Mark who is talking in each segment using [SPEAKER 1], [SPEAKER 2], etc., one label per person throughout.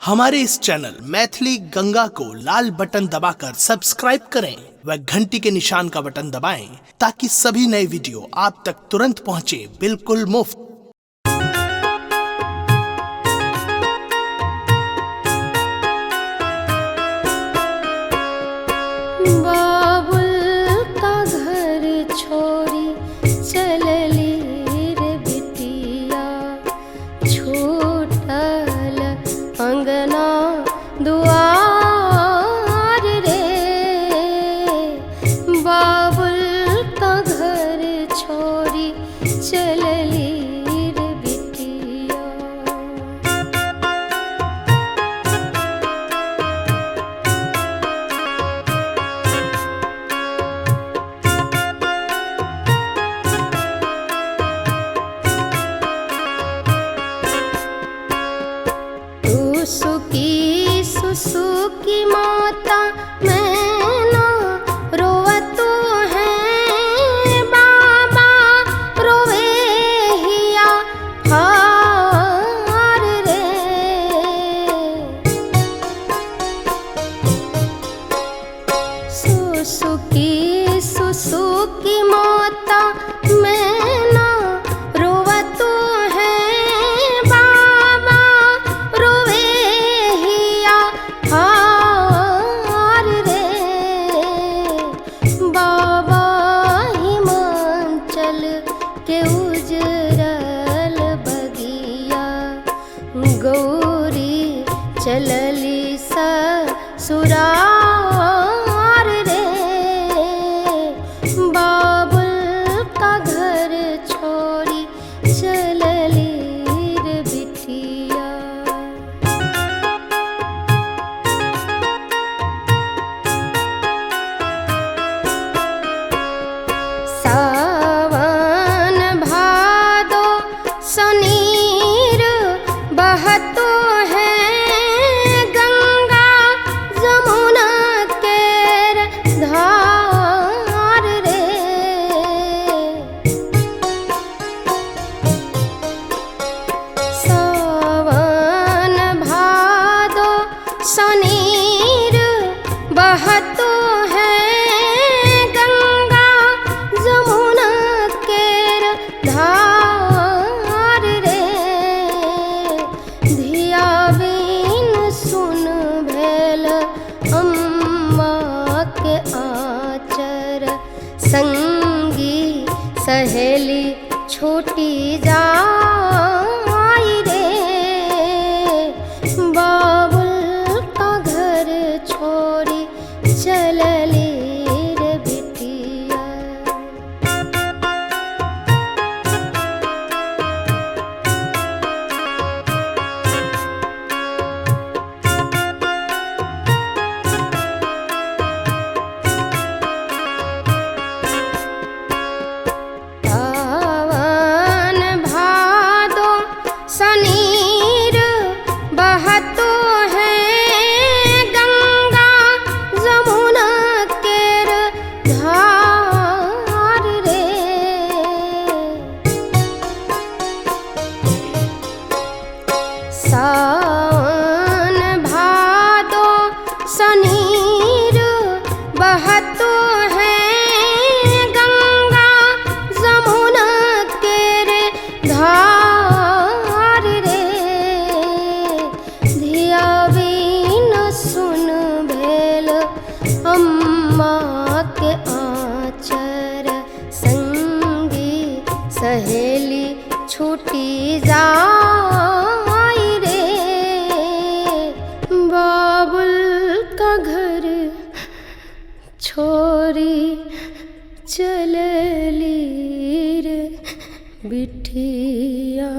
[SPEAKER 1] हमारे इस चैनल मैथिली गंगा को लाल बटन दबाकर सब्सक्राइब करें व घंटी के निशान का बटन दबाएं ताकि सभी नए वीडियो आप तक तुरंत पहुंचे बिल्कुल मुफ्त।
[SPEAKER 2] बाबुल का घर छोड़ी चलली रे बिटिया, छूटल अंगना दुआर रे। बाबुल का घर छोड़ी चलली रे बिटिया। सुसुकी सुसुकी माता मैना रोवतो है, बाबा रोवे हिया हार रे। सुसुकी सुसुकी माता मैना रोवतो है, बाबा रोवे हिया हार रे। बाबा हिमांचल के उजरल बगिया, गौरी चलली ससुरार रे। बाबुल का घर छोड़ी चलली रे बिटिया। सावन भादो सनीर बहतो है, गंगा जमुना केर धार रे। सावन भादो सनीर बहतो है, गंगा जमुना केर धार रे। धिया बिन सुन भेल अम्मा के आचर, संगी सहेली छोटी जाई रे। बाबुल का घर छोड़ी चलली रे बिटिया। सावन भादो सनीर बहतो है, गंगा जमुना केर धार रे। सावन भादो सनीर बहतो है, गंगा जमुना केर धार रे। धिया बिन सुन भेल अम्मा के आचर, संगी सहेली छूटी जाई रे। बाबुल का घर छोरी चलली रे बिटिया।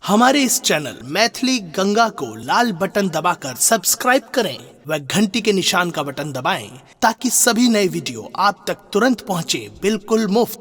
[SPEAKER 1] हमारे इस चैनल मैथिली गंगा को लाल बटन दबाकर सब्सक्राइब करें व घंटी के निशान का बटन दबाएं ताकि सभी नए वीडियो आप तक तुरंत पहुंचे बिल्कुल मुफ्त।